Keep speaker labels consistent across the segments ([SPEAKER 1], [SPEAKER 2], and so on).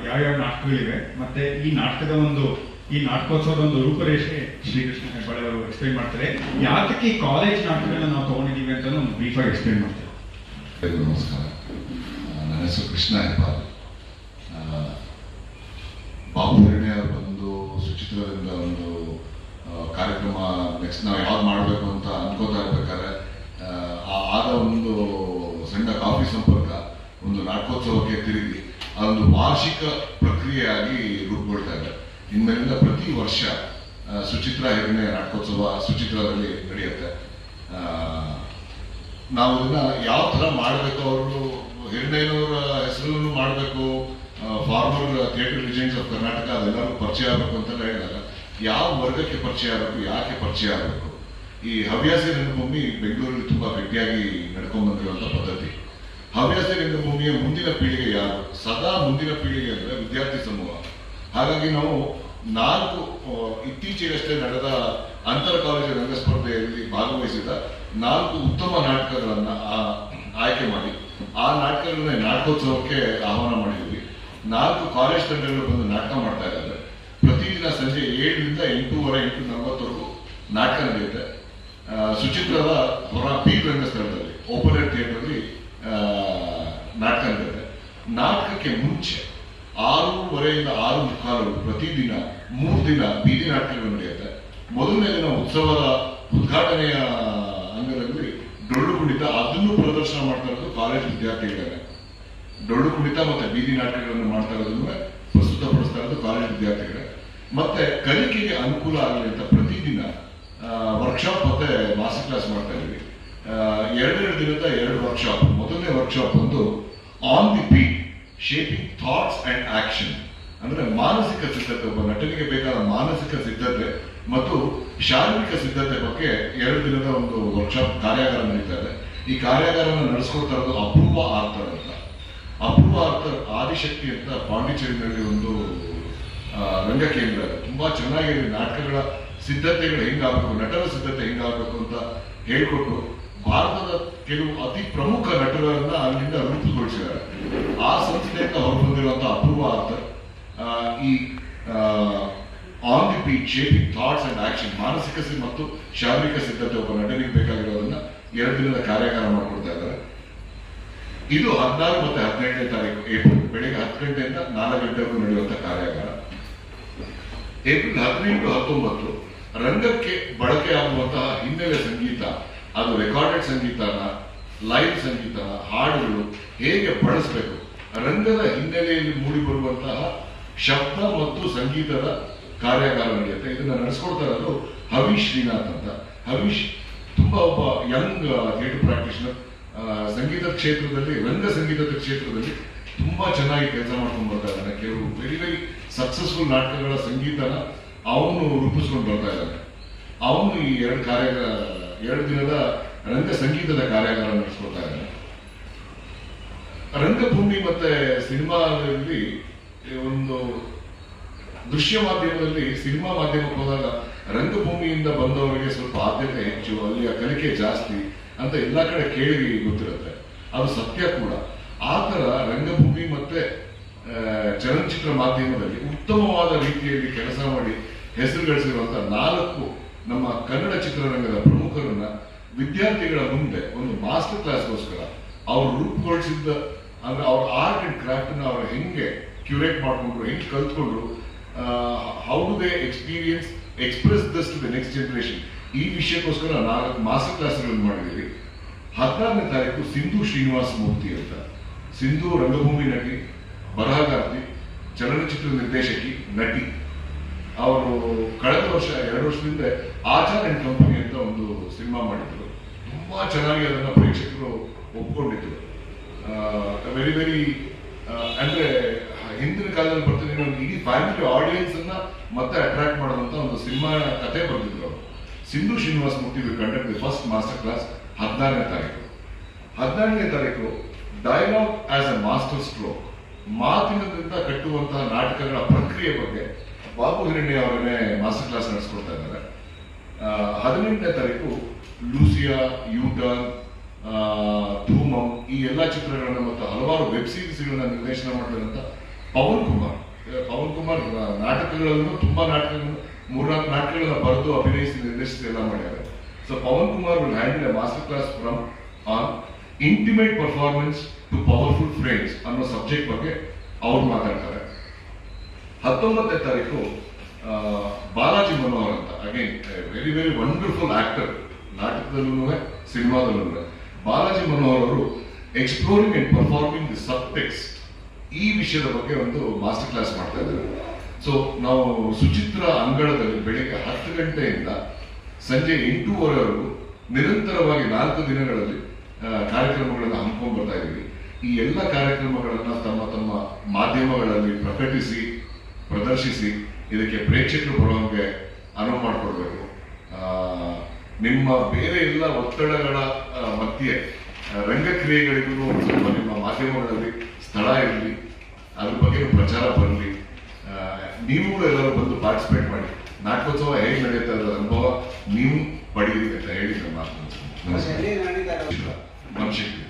[SPEAKER 1] ಯಾವ್ಯಾವ ನಾಟಕಗಳಿವೆ ಮತ್ತೆ ಈ ನಾಟಕೋತ್ಸವದ ಒಂದು ರೂಪರೇಷೆ ಶ್ರೀಕೃಷ್ಣ ಹೆಬ್ಬಾಳೆ ಅವರು ಎಕ್ಸ್ಪ್ಲೈನ್ ಮಾಡ್ತಾರೆ. ಯಾತಕ್ಕೆ ಈ ಕಾಲೇಜ್ ನಾಟಕಗಳನ್ನ ನಾವು ತಗೊಂಡಿದ್ದೀವಿ ಅಂತ ಒಂದು ಬ್ರೀಫ್ ಆಗಿ ಎಕ್ಸ್ಪ್ಲೈನ್ ಮಾಡ್ತಾರೆ.
[SPEAKER 2] ನಮಸ್ಕಾರ, ನನ್ನ ಹೆಸರು ಕೃಷ್ಣ ಹೆಬ್ಬಾಳೆ. ಬಾಬು ಹಿರಣ್ಯ ಅವರು ಬಂದು ಸುಚಿತ್ರದಿಂದ ಒಂದು ಕಾರ್ಯಕ್ರಮ ನೆಕ್ಸ್ಟ್ ನಾವು ಯಾವ್ದು ಮಾಡಬೇಕು ಅಂತ ಅನ್ಕೋತಾ ಇರ್ಬೇಕಾದ್ರೆ ಆದ ಒಂದು ಸಣ್ಣ ಕಾಫಿ ಸಂಪರ್ಕ ಒಂದು ನಾಟಕೋತ್ಸವಕ್ಕೆ ತಿರುಗಿ ಅದೊಂದು ವಾರ್ಷಿಕ ಪ್ರಕ್ರಿಯೆಯಾಗಿ ರೂಪುಗೊಳ್ತಾ ಇದೆ. ಇನ್ಮೇಲಿಂದ ಪ್ರತಿ ವರ್ಷ ಸುಚಿತ್ರ ಹಿರಣ್ಯ ನಾಟಕೋತ್ಸವ ಸುಚಿತ್ರದಲ್ಲಿ ನಡೆಯುತ್ತೆ. ನಾವು ಇದನ್ನ ಯಾವ ಥರ ಮಾಡಬೇಕು, ಅವರು ಹಿರಣ್ಯನವರ ಹೆಸರನ್ನು ಮಾಡಬೇಕು, former theatre legends of Karnataka ಅದೆಲ್ಲರೂ ಪರಿಚಯ ಆಗಬೇಕು ಅಂತೆಲ್ಲ ಹೇಳಿದಾಗ ಯಾವ ವರ್ಗಕ್ಕೆ ಪರಿಚಯ ಆಗಬೇಕು, ಯಾಕೆ ಪರಿಚಯ ಆಗಬೇಕು? ಈ ಹವ್ಯಾಸಿ ರಂಗಭೂಮಿ ಬೆಂಗಳೂರಲ್ಲಿ ತುಂಬಾ ಗಟ್ಟಿಯಾಗಿ ನಡ್ಕೊಂಡು ಬಂದಿರುವಂಥ ಪದ್ಧತಿ. ಹವ್ಯಾಸಿ ರಂಗಭೂಮಿಯ ಮುಂದಿನ ಪೀಳಿಗೆ ಯಾರು? ಸದಾ ಮುಂದಿನ ಪೀಳಿಗೆ ಅಂದರೆ ವಿದ್ಯಾರ್ಥಿ ಸಮೂಹ. ಹಾಗಾಗಿ ನಾವು 4 ಇತ್ತೀಚೆಗಷ್ಟೇ ನಡೆದ ಅಂತರ್ ಕಾಲೇಜು ರಂಗಸ್ಪರ್ಧೆಯಲ್ಲಿ ಭಾಗವಹಿಸಿದ 4 ಉತ್ತಮ ನಾಟಕಗಳನ್ನ ಆಯ್ಕೆ ಮಾಡಿ ಆ ನಾಟಕಗಳನ್ನ ನಾಟಕೋತ್ಸವಕ್ಕೆ ಆಹ್ವಾನ ಮಾಡಿದ್ವಿ. 4 ಕಾಲೇಜ್ ತಂಡಗಳು ಬಂದು ನಾಟಕ ಮಾಡ್ತಾ ಇದ್ದಾರೆ. ಪ್ರತಿದಿನ ಸಂಜೆ 7ರಿಂದ 8:30, 8:40ವರೆಗೂ ನಾಟಕ ನಡೆಯುತ್ತೆ. ಸುಚಿತ್ರದ ಹೊರ ಪೀಕ್ ರಂಗಸ್ಥಳದಲ್ಲಿ ಓಪನ್ ಏರ್ ಥಿಯೇಟರ್ಲಿ ನಾಟಕ ನಡೆಯುತ್ತೆ. ನಾಟಕಕ್ಕೆ ಮುಂಚೆ 6:30ರಿಂದ 6:45 ಪ್ರತಿದಿನ 3 ದಿನ ಬೀದಿ ನಾಟಕಗಳು ನಡೆಯುತ್ತೆ. ಮೊದಲನೇ ದಿನ ಉತ್ಸವದ ಉದ್ಘಾಟನೆಯ ಅಂಗದಲ್ಲಿ ಡೊಳ್ಳು ಕುಣಿತ, ಅದನ್ನು ಪ್ರದರ್ಶನ ಮಾಡ್ತಾ ಇರೋದು ಕಾಲೇಜ್ ವಿದ್ಯಾರ್ಥಿಗಳೇ. ಡೊಳ್ಳು ಕುಣಿತ ಮತ್ತೆ ಬೀದಿ ನಾಟಕಗಳನ್ನು ಮಾಡ್ತಾ ಇರೋದನ್ನ ಪ್ರಸ್ತುತಪಡಿಸ್ತಾ ಇರೋದು ಕಾಲೇಜ್ ವಿದ್ಯಾರ್ಥಿಗಳೇ. ಮತ್ತೆ ಕಲಿಕೆಗೆ ಅನುಕೂಲ ಆಗಲಿ ಅಂತ ಪ್ರತಿದಿನ ವರ್ಕ್ಶಾಪ್ ಮತ್ತೆ ಮಾಸ್ಟರ್ ಕ್ಲಾಸ್ ಮಾಡ್ತಾ ಇದ್ವಿ. 2 ದಿನದ 2 ವರ್ಕ್ಶಾಪ್. ಮೊದಲನೇ ವರ್ಕ್ಶಾಪ್ ಒಂದು on the beat shaping thoughts and action, ಅಂದ್ರೆ ಮಾನಸಿಕ ಸಿದ್ಧತೆ, ಒಬ್ಬ ನಟನಿಗೆ ಬೇಕಾದ ಮಾನಸಿಕ ಸಿದ್ಧತೆ ಮತ್ತು ಶಾರೀರಿಕ ಸಿದ್ಧತೆ ಬಗ್ಗೆ 2 ದಿನದ ಒಂದು ವರ್ಕ್ಶಾಪ್ ಕಾರ್ಯಾಗಾರ ನಡೀತಾ ಇದೆ. ಈ ಕಾರ್ಯಾಗಾರನ ನಡೆಸ್ಕೊಡ್ತಾ ಇರೋದು ಅಪೂರ್ವ ಆರ್ಥರ್ ಅಂತ. ಅಪೂರ್ವ ಆರ್ಥರ್ ಆದಿಶಕ್ತಿ ಅಂತ ಪಾಂಡಿಚೇರಿನಲ್ಲಿ ಒಂದು ರಂಗ ಕೇಂದ್ರ ಇದೆ. ತುಂಬಾ ಚೆನ್ನಾಗಿದೆ. ನಾಟಕಗಳ ಸಿದ್ಧತೆಗಳು ಹೆಂಗಾಗಬೇಕು, ನಟರ ಸಿದ್ಧತೆ ಹೆಂಗಾಗಬೇಕು ಅಂತ ಹೇಳ್ಕೊಟ್ಟು ಭಾರತದ ಕೆಲವು ಅತಿ ಪ್ರಮುಖ ನಟರನ್ನ ಅಲ್ಲಿಂದ ರೂಪುಗೊಳಿಸಿದ್ದಾರೆ. ಆ ಸಂಸ್ಥೆಯಿಂದ ಹೊರಬಂದಿರುವಂತಹ ಅಪೂರ್ವ ಆರ್ಥರ್ ಈ on the beat shaping thoughts and action, ಮಾನಸಿಕ ಮತ್ತು ಶಾರೀರಿಕ ಸಿದ್ಧತೆ ಒಬ್ಬ ನಟನಿಗೆ ಬೇಕಾಗಿರೋದನ್ನ 2 ದಿನದ ಕಾರ್ಯಾಗಾರ ಮಾಡಿಕೊಡ್ತಾ ಇದ್ದಾರೆ. ಇದು 14 ಮತ್ತು 17ನೇ ತಾರೀಕು ಏಪ್ರಿಲ್ ಬೆಳಿಗ್ಗೆ 10 ಗಂಟೆಯಿಂದ 4 ಗಂಟೆವರೆಗೂ ನಡೆಯುವಂತ ಕಾರ್ಯಾಗಾರ. ಏಪ್ರಿಲ್ 18, 19 ರಂಗಕ್ಕೆ ಬಳಕೆ ಆಗುವಂತಹ ಹಿನ್ನೆಲೆ ಸಂಗೀತ, ಅದು ರೆಕಾರ್ಡೆಡ್ ಸಂಗೀತನ, ಲೈವ್ ಸಂಗೀತನ, ಹಾಡುಗಳು ಹೇಗೆ ಬಳಸಬೇಕು, ರಂಗದ ಹಿನ್ನೆಲೆಯಲ್ಲಿ ಮೂಡಿ ಬರುವಂತಹ ಶಬ್ದ ಮತ್ತು ಸಂಗೀತದ ಕಾರ್ಯಾಗಾರ ನಡೆಯುತ್ತೆ. ಇದನ್ನ ನಡೆಸ್ಕೊಡ್ತಾ ಇರೋದು ಹವೀಶ್ ಶ್ರೀನಾಥ್ ಅಂತ. ಹವೀಶ್ ತುಂಬಾ ಒಬ್ಬ ಯಂಗ್ ಥಿಯೇಟರ್ ಪ್ರಾಕ್ಟೀಷನರ್. ಸಂಗೀತ ಕ್ಷೇತ್ರದಲ್ಲಿ, ರಂಗ ಸಂಗೀತದ ಕ್ಷೇತ್ರದಲ್ಲಿ ತುಂಬಾ ಚೆನ್ನಾಗಿ ಕೆಲಸ ಮಾಡ್ಕೊಂಡು ಬರ್ತಾ ಇದ್ದಾನೆ. ಕೆಲವು ವೆರಿ ಸಕ್ಸಸ್ಫುಲ್ ನಾಟಕಗಳ ಸಂಗೀತನ ಅವನು ರೂಪಿಸ್ಕೊಂಡು ಬರ್ತಾ ಇದ್ದಾನೆ. ಅವನು ಈ 2 ದಿನದ ರಂಗ ಸಂಗೀತದ ಕಾರ್ಯಾಗಾರ ನಡೆಸ್ಕೊಳ್ತಾ ಇದ್ದಾನೆ. ರಂಗಭೂಮಿ ಮತ್ತೆ ಸಿನಿಮಾದಲ್ಲಿ ಒಂದು ದೃಶ್ಯ ಮಾಧ್ಯಮದಲ್ಲಿ, ಸಿನಿಮಾ ಮಾಧ್ಯಮಕ್ಕೆ ಹೋದಾಗ ರಂಗಭೂಮಿಯಿಂದ ಬಂದವರಿಗೆ ಸ್ವಲ್ಪ ಆದ್ಯತೆ ಹೆಚ್ಚು, ಅಲ್ಲಿಯ ಕಲಿಕೆ ಜಾಸ್ತಿ ಅಂತ ಎಲ್ಲಾ ಕಡೆ ಕೇಳಿ ಗೊತ್ತಿರುತ್ತೆ. ಅದು ಸತ್ಯ ಕೂಡ. ಆ ತರ ರಂಗಭೂಮಿ ಮತ್ತೆ ಚಲನಚಿತ್ರ ಮಾಧ್ಯಮದಲ್ಲಿ ಉತ್ತಮವಾದ ರೀತಿಯಲ್ಲಿ ಕೆಲಸ ಮಾಡಿ ಹೆಸರು ಗಳಿಸಿರುವಂತಹ 4 ನಮ್ಮ ಕನ್ನಡ ಚಿತ್ರರಂಗದ ಪ್ರಮುಖರನ್ನ ವಿದ್ಯಾರ್ಥಿಗಳ ಮುಂದೆ ಒಂದು ಮಾಸ್ಟರ್ ಕ್ಲಾಸ್ಗೋಸ್ಕರ ಅವರು ರೂಪುಗೊಳಿಸಿದ್ದ, ಅಂದ್ರೆ ಅವ್ರ ಆರ್ಟ್ ಅಂಡ್ ಕ್ರಾಫ್ಟ್ ನ ಅವರು ಹೆಂಗೆ ಕ್ಯೂರೇಟ್ ಮಾಡ್ಕೊಂಡ್ರು, ಹೆಂಗೆ ಕಲ್ತ್ಕೊಂಡ್ರು, how do they express this to the next generation, ಈ ವಿಷಯಕ್ಕೋಸ್ಕರ 4 ಮಾಸ್ಟರ್ ಕ್ಲಾಸ್ಗಳನ್ನು ಮಾಡಿದ್ದೀವಿ. 16ನೇ ತಾರೀಕು ಸಿಂಧು ಶ್ರೀನಿವಾಸ ಮೂರ್ತಿ ಅಂತ. ಸಿಂಧು ರಂಗಭೂಮಿ ನಟಿ, ಬರಹಗಾರ್ತಿ, ಚಲನಚಿತ್ರ ನಿರ್ದೇಶಕಿ, ನಟಿ. ಅವರು ಕಳೆದ ವರ್ಷ 2 ವರ್ಷದಿಂದ ಆಚಾರ್ ಅಂಡ್ ಕಂಪನಿ ಅಂತ ಒಂದು ಸಿನಿಮಾ ಮಾಡಿದ್ರು. ತುಂಬಾ ಚೆನ್ನಾಗಿ ಅದನ್ನ ಪ್ರೇಕ್ಷಕರು ಒಪ್ಕೊಂಡಿದ್ರು. ವೆರಿ ಅಂದ್ರೆ ಹಿಂದಿನ ಕಾಲದಲ್ಲಿ ಬರ್ತೀನಿ, ಒಂದು ಇಡೀ ಫ್ಯಾಮಿಲಿ ಆಡಿಯನ್ಸ್ ಅನ್ನ ಮತ್ತೆ ಅಟ್ರಾಕ್ಟ್ ಮಾಡುವಂತ ಒಂದು ಸಿನಿಮಾ ಕಥೆ ಬರ್ತಿದ್ರು ಅವರು. Sindhu Srinivasa Murthy will conduct the first master class 16ನೇ ತಾರೀಕು. 14ನೇ ತಾರೀಕು dialogue as a master stroke, ಮಾತಿನಿಂದ ಕಟ್ಟುವಂತಹ ನಾಟಕಗಳ ಪ್ರಕ್ರಿಯೆ ಬಗ್ಗೆ ಬಾಬು ಹಿರಣ್ಯ ಅವರನ್ನೇ ಮಾಸ್ಟರ್ ಕ್ಲಾಸ್ ನಡೆಸ್ಕೊಡ್ತಾ ಇದ್ದಾರೆ. 18ನೇ ತಾರೀಕು ಲೂಸಿಯಾ, ಯೂಟರ್ನ್, ಧೂಮಂ, ಈ ಎಲ್ಲ ಚಿತ್ರಗಳನ್ನ ಮತ್ತು ಹಲವಾರು ವೆಬ್ ಸೀರೀಸ್ಗಳನ್ನ ನಿರ್ದೇಶನ ಮಾಡಿದಂತ ಪವನ್ ಕುಮಾರ್. ಪವನ್ ಕುಮಾರ್ ನಾಟಕಗಳನ್ನು ತುಂಬಾ ನಾಟಕಗಳನ್ನು 3-4 ನಾಟಕಗಳನ್ನ ಬರೆದು ಅಭಿನಯಿಸಿ ನಿರ್ದೇಶಿಸಿ ಎಲ್ಲ ಮಾಡ್ಯಾರೆ. So Pavan Kumar will handle a master class from an intimate performance to powerful frames ಅನ್ನೋ ಸಬ್ಜೆಕ್ಟ್ ಬಗ್ಗೆ ಅವ್ರು ಮಾತಾಡ್ತಾರೆ. 19ನೇ ತಾರೀಕು ಬಾಲಾಜಿ ಮನೋಹರ್ ಅಂತ, again very very wonderful actor, ನಾಟಕದಲ್ಲೂ ಸಿನಿಮಾದಲ್ಲೂ. ಬಾಲಾಜಿ ಮನೋಹರ್ ಅವರು exploring and performing the subtext ಈ ವಿಷಯದ ಬಗ್ಗೆ ಒಂದು ಮಾಸ್ಟರ್ ಕ್ಲಾಸ್ ಮಾಡ್ತಾ ಇದ್ದಾರೆ. ಸೊ ನಾವು ಸುಚಿತ್ರ ಅಂಗಳದಲ್ಲಿ ಬೆಳಿಗ್ಗೆ 10 ಗಂಟೆಯಿಂದ ಸಂಜೆ 8:30ವರೆಗೂ ನಿರಂತರವಾಗಿ 4 ದಿನಗಳಲ್ಲಿ ಕಾರ್ಯಕ್ರಮಗಳನ್ನು ಹಮ್ಮಿಕೊಂಡು ಬರ್ತಾ ಇದ್ದೀವಿ. ಈ ಎಲ್ಲ ಕಾರ್ಯಕ್ರಮಗಳನ್ನ ತಮ್ಮ ತಮ್ಮ ಮಾಧ್ಯಮಗಳಲ್ಲಿ ಪ್ರಕಟಿಸಿ ಪ್ರದರ್ಶಿಸಿ ಇದಕ್ಕೆ ಪ್ರೇಕ್ಷಕರು ಬರುವಂಗೆ ಅನುವು ಮಾಡಿಕೊಡ್ಬೇಕು. ನಿಮ್ಮ ಬೇರೆ ಎಲ್ಲ ಒತ್ತಡಗಳ ಮಧ್ಯೆ ರಂಗಕ್ರಿಯೆಗಳಿಗೂ ಒಂದು ಸ್ವಲ್ಪ ನಿಮ್ಮ ಮಾಧ್ಯಮಗಳಲ್ಲಿ ಸ್ಥಳ ಇರಲಿ, ಅದ್ರ ಬಗ್ಗೆ ಪ್ರಚಾರ ಬರಲಿ. ನೀವು ಎಲ್ಲರೂ ಬಂದು ಪಾರ್ಟಿಸಿಪೇಟ್ ಮಾಡಿ. ನಾಟಕೋತ್ಸವ ಹೇಗೆ ನಡೆಯುತ್ತೆ ಅದರ ಅನುಭವ ನೀವು ಪಡೆಯಿರಿ ಅಂತ ಹೇಳಿ ನಮ್ಮ Banashankari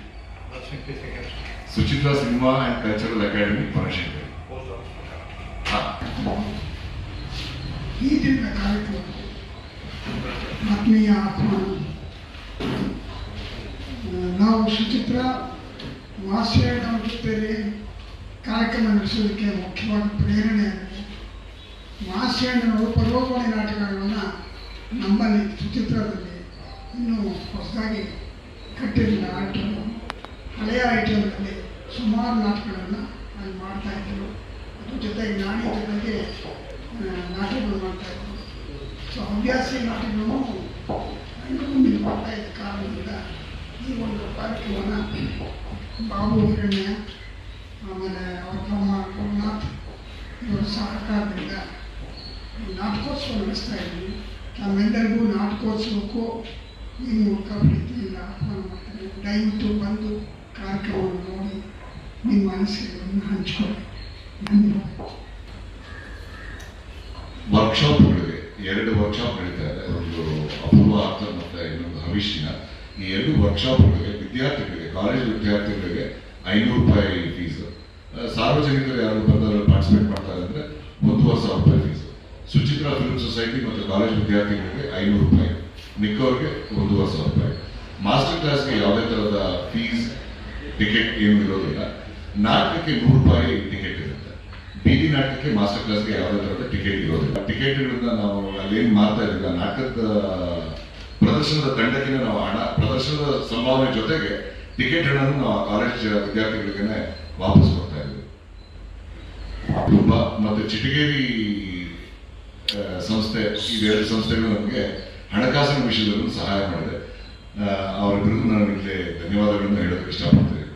[SPEAKER 2] Suchitra cinema and cultural academy Banashankari.
[SPEAKER 3] ಈ ದಿನದ ಕಾರ್ಯಕ್ರಮ ಆತ್ಮೀಯ ಆಹ್ವಾನ. ನಾವು ಸುಚಿತ್ರ ಮಾಸ್ಟರ್ ನಮ್ಮ ಜೊತೆಯಲ್ಲಿ ಕಾರ್ಯಕ್ರಮ ನಡೆಸೋದಕ್ಕೆ ಮುಖ್ಯವಾದ ಪ್ರೇರಣೆ ಅಂದರೆ ಮಾಸ್ಟರ್ನವರು ಪರ್ವತವಾಣಿ ನಾಟಕಗಳನ್ನು ನಮ್ಮಲ್ಲಿ ಸುಚಿತ್ರದಲ್ಲಿ ಇನ್ನೂ ಹೊಸದಾಗಿ ಕಟ್ಟಿರಲಿಲ್ಲ. ಐಟಮ್ ಹಳೆಯ ಐಟಮ್ನಲ್ಲಿ ಸುಮಾರು ನಾಟಕಗಳನ್ನು ಅಲ್ಲಿ ಮಾಡ್ತಾಯಿದ್ರು. ಅದ್ರ ಜೊತೆಗೆ ನಾಣಿ ಜೊತೆಗೆ ನಾಟಕಗಳು ಮಾಡ್ತಾಯಿದ್ರು. ಸೊ ಹವ್ಯಾಸಿ ನಾಟಕಗಳು ಮುಂದೆ ಮಾಡ್ತಾ ಇದ್ದ ಕಾರಣದಿಂದ ಈ ಒಂದು ಕಾರ್ಯಕ್ರಮನ ಬಾಬು ಹಿರಣ್ಯ ಆಮೇಲೆ ಅವರ ತಮ್ಮ ಗುರುನಾಥ್ ಇವರ ಸಹಕಾರದಿಂದ ನಾಟಕೋತ್ಸವ ನಡೆಸ್ತಾ ಇದ್ವಿ. ನಮ್ಮೆಲ್ಲರಿಗೂ ನಾಟಕೋತ್ಸವಕ್ಕೂ ಈ ಮೂಲಕ ಪ್ರೀತಿಯಿಂದ ಆಹ್ವಾನ ಮಾಡ್ತಾರೆ. ದಯವಿಟ್ಟು ಬಂದು ಕಾರ್ಯಕ್ರಮವನ್ನು ನೋಡಿ ನಿಮ್ಮ ಅನಿಸಿಕೆಗಳನ್ನು ಹಂಚಿಕೊಳ್ಳಿ. ಧನ್ಯವಾದ.
[SPEAKER 2] ವರ್ಕ್ಶಾಪ್ಗಳಿವೆ, 2 ವರ್ಕ್ಶಾಪ್ ನಡೀತಾ ಇದೆ. ಒಂದು ಅಪೂರ್ವ ಅರ್ಥ ಮತ್ತೆ ಇನ್ನೊಂದು ಹವಿಷ್ಯ. ಈ 2 ವರ್ಕ್ಶಾಪ್ಗಳಿಗೆ ವಿದ್ಯಾರ್ಥಿಗಳಿಗೆ, ಕಾಲೇಜ್ ವಿದ್ಯಾರ್ಥಿಗಳಿಗೆ 500 ರೂಪಾಯಿ ಫೀಸ್. ಸಾರ್ವಜನಿಕರು ಯಾರು ಬಂದವರು ಪಾರ್ಟಿಸಿಪೇಟ್ ಮಾಡ್ತಾರೆ ಅಂದ್ರೆ 1,500 ರೂಪಾಯಿ ಫೀಸ್. ಸುಚಿತ್ರಾ ಫಿಲ್ಮ್ ಸೊಸೈಟಿ ಮತ್ತು ಕಾಲೇಜ್ ವಿದ್ಯಾರ್ಥಿಗಳಿಗೆ 500 ರೂಪಾಯಿ, ಮಿಕ್ಕವರಿಗೆ 1,500 ರೂಪಾಯಿ. ಮಾಸ್ಟರ್ ಕ್ಲಾಸ್ಗೆ ಯಾವುದೇ ಥರದ ಫೀಸ್ ಟಿಕೆಟ್ ಏನು ಇರೋದಿಲ್ಲ. ನಾಟಕಕ್ಕೆ 100 ರೂಪಾಯಿ ಟಿಕೆಟ್ ಇರುತ್ತೆ. ಬೀದಿ ನಾಟಕಕ್ಕೆ ಮಾಸ್ಟರ್ ಕ್ಲಾಸ್ಗೆ ಯಾವುದೇ ಥರದ ಟಿಕೆಟ್ ಇರೋದಿಲ್ಲ. ಟಿಕೆಟ್ಗಳನ್ನ ನಾವು ಅಲ್ಲೇನು ಮಾಡ್ತಾ ಇದ್ದಿಲ್ಲ, ನಾಟಕದ ಪ್ರದರ್ಶನದ ತಂಡಕ್ಕಿಂತ ನಾವು ಹಣ, ಪ್ರದರ್ಶನದ ಸಂಭಾವನೆ ಜೊತೆಗೆ ಟಿಕೆಟ್ ಹಣವನ್ನು ನಾವು ಕಾಲೇಜ್ ವಿದ್ಯಾರ್ಥಿಗಳಿಗೆ ವಾಪಸ್ ಕೊಡ್ತಾ ಇದ್ವಿ. ಮತ್ತು ಚಿಟಗೇರಿ ಸಂಸ್ಥೆ, ಈ 2 ಸಂಸ್ಥೆಗಳು ನಮಗೆ ಹಣಕಾಸಿನ ವಿಷಯದಲ್ಲೂ ಸಹಾಯ ಮಾಡಿದೆ. ಅವರಿಬ್ಬರಿಗೂ ನಾನು ಇಲ್ಲಿ ಧನ್ಯವಾದಗಳನ್ನು ಹೇಳೋದಕ್ಕೆ ಇಷ್ಟಪಡ್ತೇನೆ.